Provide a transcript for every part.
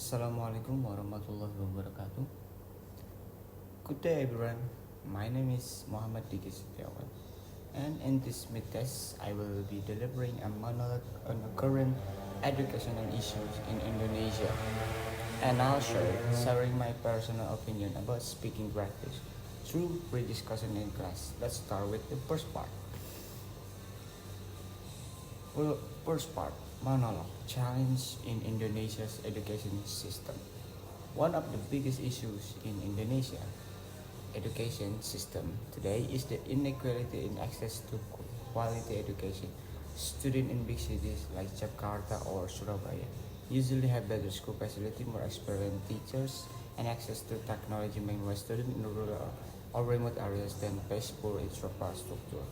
Assalamualaikum warahmatullahi wabarakatuh. Good day everyone. My name is Dicky Setiawan, and in this mid-test I will be delivering a monologue on the current educational issues in Indonesia, and also sharing my personal opinion about speaking practice through pre-discussion in class. Let's start with the first part. Well, first part, monologue, challenge in Indonesia's education system. One of the biggest issues in Indonesia education system today is the inequality in access to quality education. Students in big cities like Jakarta or Surabaya usually have better school facility, more experienced teachers, and access to technology, meanwhile students in rural or remote areas then face poor infrastructure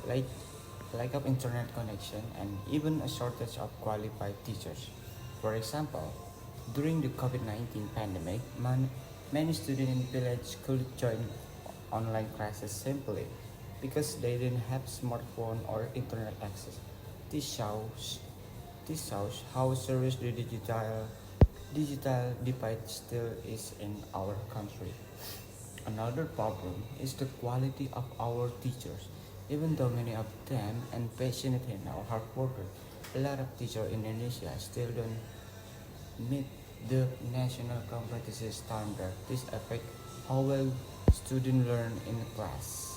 like lack of internet connection and even a shortage of qualified teachers. For example, during the COVID-19 pandemic, many students in village could join online classes simply because they didn't have smartphone or internet access. This shows, this shows how serious the digital divide still is in our country. Another problem is the quality of our teachers. Even though many of them and passionate and hard workers, a lot of teachers in Indonesia still don't meet the national competition standard. This affects how well students learn in class.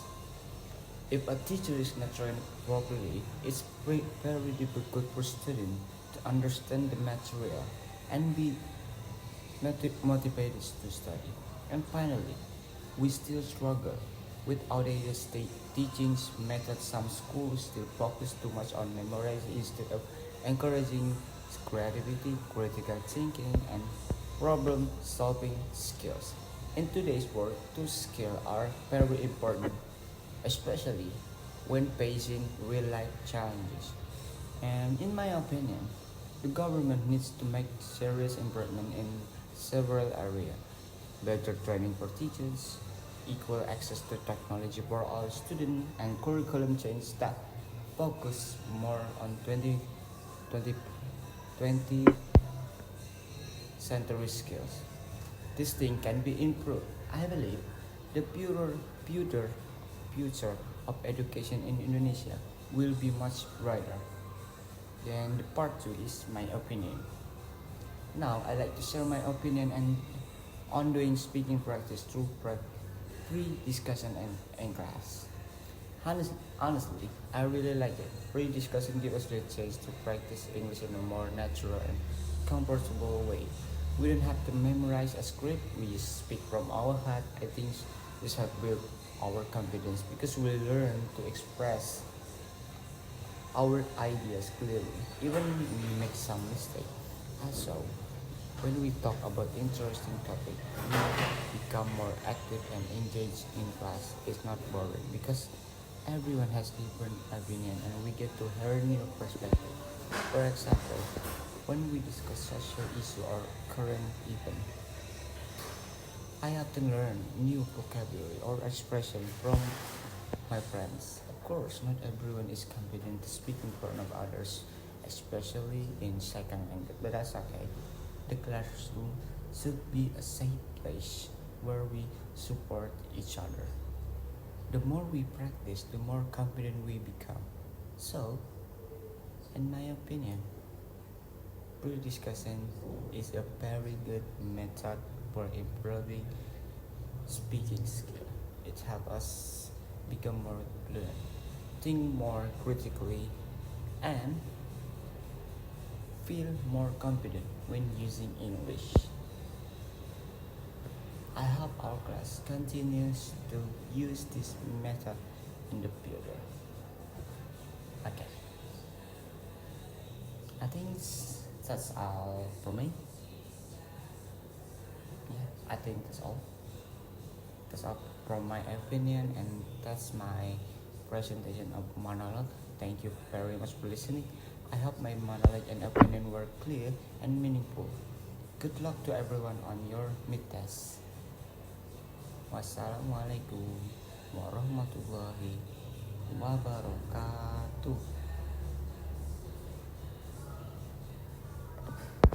If a teacher is not trained properly, it's very difficult for students to understand the material and be motivated to study. And finally, we still struggle with outdated state teachings methods. Some schools still focus too much on memorizing instead of encouraging creativity, critical thinking, and problem solving skills. In today's world, those skills are very important, especially when facing real life challenges. And in my opinion, the government needs to make serious improvement in several areas. Better training for teachers, equal access to technology for all students, and curriculum change that focus more on 20 century skills. This thing can be improved. I believe the purer future of education in Indonesia will be much brighter. Then the part two is my opinion. Now I like to share my opinion and ongoing speaking practice through pre-discussion and class. Honestly, I really like it. Pre-discussion gives us the chance to practice English in a more natural and comfortable way. We don't have to memorize a script, we just speak from our heart. I think this has built our confidence because we learn to express our ideas clearly, even we make some mistake. Also, when we talk about interesting topic, we become more active and engaged in class. It's not boring because everyone has different opinion and we get to hear new perspective. For example, when we discuss social issue or current event, I often learn new vocabulary or expression from my friends. Of course, not everyone is confident to speak in front of others, especially in second language, but that's okay. The classroom should be a safe place where we support each other. The more we practice, the more confident we become. So, in my opinion, pre-discussion is a very good method for improving speaking skill. It helps us become more fluent, think more critically, and feel more confident when using English. I hope our class continues to use this method in the future. Okay, I think that's all for me. Yeah, I think that's all. That's all from my opinion, and that's my presentation of monologue. Thank you very much for listening. I hope my monologue and opinion were clear and meaningful. Good luck to everyone on your mid-test. Wassalamualaikum warahmatullahi wabarakatuh.